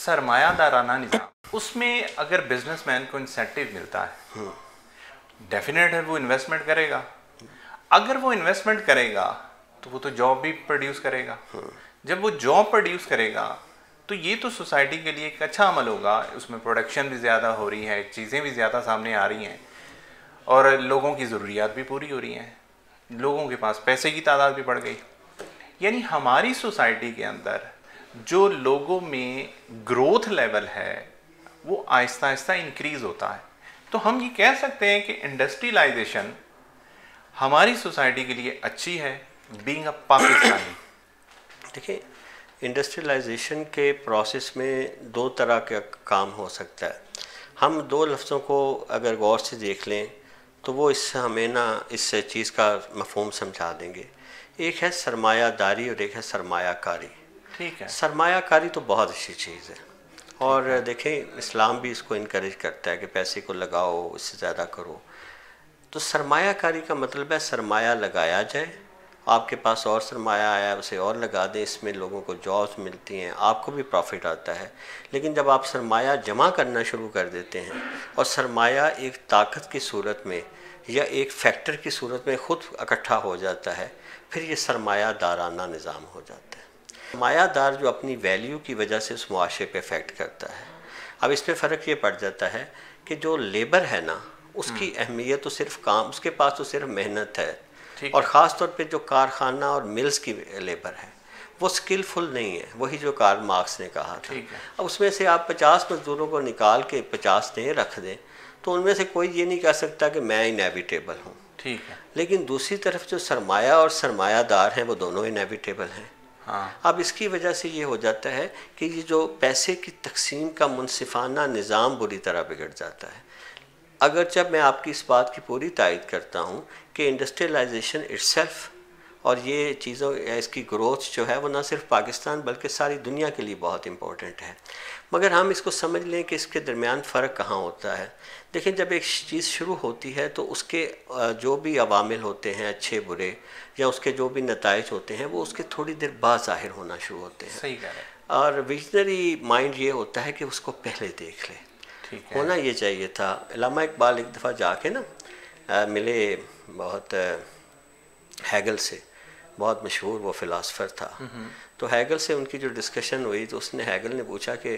सरमायादाराना निज़ाम, उसमें अगर बिजनेसमैन को इंसेंटिव मिलता है, डेफिनेट है वो इन्वेस्टमेंट करेगा। अगर वो इन्वेस्टमेंट करेगा तो वो तो जॉब भी प्रोड्यूस करेगा। जब वो जॉब प्रोड्यूस करेगा तो ये तो सोसाइटी के लिए एक अच्छा अमल होगा, उसमें प्रोडक्शन भी ज़्यादा हो रही है, चीज़ें भी ज़्यादा सामने आ रही हैं और लोगों की ज़रूरियात भी पूरी हो रही हैं, लोगों के पास पैसे की तादाद भी बढ़ गई। यानी हमारी सोसाइटी के अंदर जो लोगों में ग्रोथ लेवल है वो आहिस्ता आहिस्ता इंक्रीज़ होता है। तो हम ये कह सकते हैं कि इंडस्ट्रियलाइजेशन हमारी सोसाइटी के लिए अच्छी है, बीइंग अ पाकिस्तानी। देखिए, इंडस्ट्रियलाइजेशन के प्रोसेस में दो तरह का काम हो सकता है। हम दो लफ्ज़ों को अगर गौर से देख लें तो वो इससे हमें ना इस चीज़ का मफ़हूम समझा देंगे। एक है सरमायादारी और एक है सरमायाकारी। ठीक है। सरमायाकारी तो बहुत अच्छी चीज़ है और देखें इस्लाम भी इसको इनकरेज करता है कि पैसे को लगाओ, इससे ज़्यादा करो। तो सरमायाकारी का मतलब है सरमाया लगाया जाए, आपके पास और सरमाया आया उसे और लगा दें, इसमें लोगों को जॉब्स मिलती हैं, आपको भी प्रॉफिट आता है। लेकिन जब आप सरमाया जमा करना शुरू कर देते हैं और सरमाया एक ताकत की सूरत में या एक फैक्टर की सूरत में ख़ुद इकट्ठा हो जाता है, फिर ये सरमायादाराना निज़ाम हो जाता है। सरमायादार जो अपनी वैल्यू की वजह से उस मुआशरे पे इफ़ेक्ट करता है। अब इसमें फ़र्क ये पड़ जाता है कि जो लेबर है ना, उसकी अहमियत तो सिर्फ काम, उसके पास तो सिर्फ मेहनत है और ख़ास तौर पे जो कारखाना और मिल्स की लेबर है वो स्किलफुल नहीं है। वही जो कार्ल मार्क्स ने कहा था। अब उसमें से आप 50 मजदूरों को निकाल के 50 नए रख दें तो उनमें से कोई ये नहीं कह सकता कि मैं इनएविटेबल हूँ। ठीक है। लेकिन दूसरी तरफ जो सरमाया और सरमायादार हैं वो दोनों इनएविटेबल हैं। हाँ। अब इसकी वजह से ये हो जाता है कि ये जो पैसे की तकसीम का मुनसिफाना निज़ाम बुरी तरह बिगड़ जाता है। अगर जब मैं आपकी इस बात की पूरी तायद करता हूँ कि इंडस्ट्रियलाइजेशन इटसेल्फ और ये चीज़ों इसकी ग्रोथ जो है वो ना सिर्फ पाकिस्तान बल्कि सारी दुनिया के लिए बहुत इम्पोर्टेंट है, मगर हम इसको समझ लें कि इसके दरमियान फ़र्क कहाँ होता है। देखिए, जब एक चीज़ शुरू होती है तो उसके जो भी अवामिल होते हैं अच्छे बुरे या उसके जो भी नताइज होते हैं वो उसके थोड़ी देर बाद ज़ाहिर होना शुरू होते हैं। सही कह रहे हैं। और विजनरी माइंड ये होता है कि उसको पहले देख ले। होना ये चाहिए था। अल्लामा इकबाल एक दफ़ा जाके ना मिले बहुत हैगल से, बहुत मशहूर वो फ़िलासफ़र था। तो हैगल से उनकी जो डिस्कशन हुई तो उसने हैगल ने पूछा कि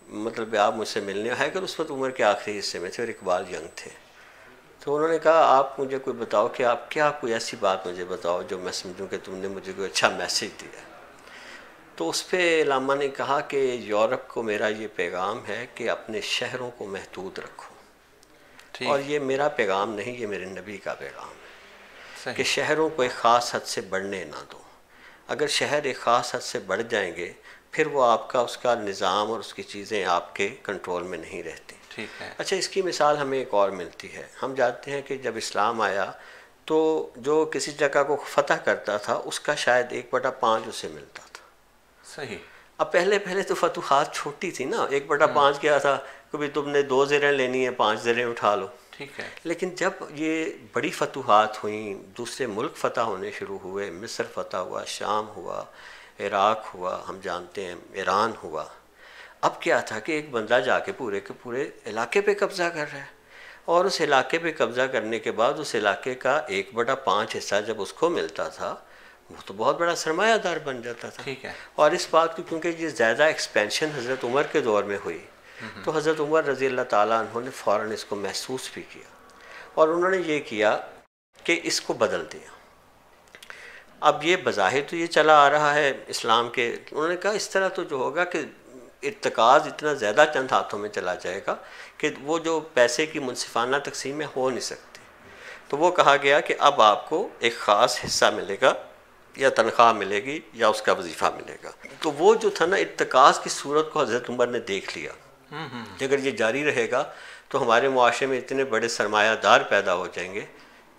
मतलब आप मुझसे मिलने। हैगल उस वक्त उम्र के आखिरी हिस्से में थे और इकबाल यंग थे। तो उन्होंने कहा आप मुझे कोई बताओ कि आप क्या कोई ऐसी बात मुझे बताओ जो मैं समझूं कि तुमने मुझे कोई अच्छा मैसेज दिया। तो उस पर अल्लामा ने कहा कि यूरोप को मेरा ये पैगाम है कि अपने शहरों को महदूद रखो। और ये मेरा पैगाम नहीं, ये मेरे नबी का पैगाम है कि शहरों को एक ख़ास हद से बढ़ने ना दो। अगर शहर एक ख़ास हद से बढ़ जाएंगे फिर वो आपका उसका निज़ाम और उसकी चीज़ें आपके कंट्रोल में नहीं रहती। ठीक है। अच्छा, इसकी मिसाल हमें एक और मिलती है। हम जानते हैं कि जब इस्लाम आया तो जो किसी जगह को फ़तह करता था उसका शायद 1/5 उसे मिलता था। सही। अब पहले पहले तो फतूहात छोटी थी ना, 1/5 क्या था, कभी तुमने 2 ज़रें लेनी है 5 ज़रें उठा लो। ठीक है। लेकिन जब ये बड़ी फतूहात हुई, दूसरे मुल्क फ़तह होने शुरू हुए, मिस्र फ़तह हुआ, शाम हुआ, इराक़ हुआ, हम जानते हैं ईरान हुआ। अब क्या था कि एक बंदा जाके पूरे के पूरे इलाके पे कब्ज़ा कर रहा है और उस इलाके पे कब्ज़ा करने के बाद उस इलाके का 1/5 हिस्सा जब उसको मिलता था वो तो बहुत बड़ा सरमायादार बन जाता था। ठीक है। और इस बात की क्योंकि ये ज़्यादा एक्सपेंशन हज़रत उमर के दौर में हुई तो हज़रत उमर रज़ी अल्लाह ताला अन्हु ने फ़ौरन इसको महसूस भी किया और उन्होंने ये किया कि इसको बदल दिया। अब ये बज़ाहिर तो ये चला आ रहा है इस्लाम के, उन्होंने कहा इस तरह तो जो होगा कि इर्तिकाज़ इतना ज़्यादा चंद हाथों में चला जाएगा कि वो जो पैसे की मुनसिफाना तकसीमें हो नहीं सकती। तो वो कहा गया कि अब आपको एक ख़ास हिस्सा मिलेगा या तनख्वाह मिलेगी या उसका वजीफ़ा मिलेगा। तो वो जो था ना इर्तिकाज़ की सूरत को हज़रत उमर ने देख लिया कि अगर ये जारी रहेगा तो हमारे मुआशरे में इतने बड़े सरमायादार पैदा हो जाएंगे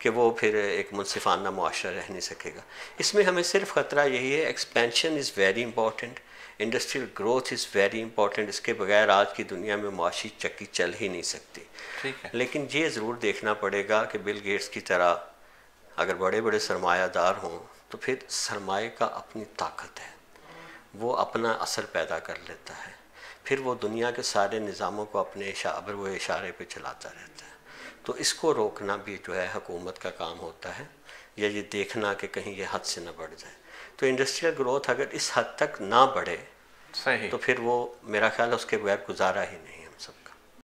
कि वो फिर एक मुनसिफाना मुआशरा रह नहीं सकेगा। इसमें हमें सिर्फ ख़तरा यही है, expansion is very important, industrial growth is very important. इसके बगैर आज की दुनिया में मुआशी चक्की चल ही नहीं सकती। ठीक है। लेकिन ये ज़रूर देखना पड़ेगा कि बिल गेट्स की तरह अगर बड़े बड़े सरमायादार हों तो फिर सरमाए का अपनी ताकत है, वो अपना असर पैदा कर लेता है। फिर वो दुनिया के सारे निज़ामों को अपने वो इशारे पे चलाता रहता है। तो इसको रोकना भी जो है हुकूमत का काम होता है, या ये देखना कि कहीं ये हद से न बढ़ जाए। तो इंडस्ट्रियल ग्रोथ अगर इस हद तक ना बढ़े सही, तो फिर वो मेरा ख्याल है उसके बगैर गुजारा ही नहीं।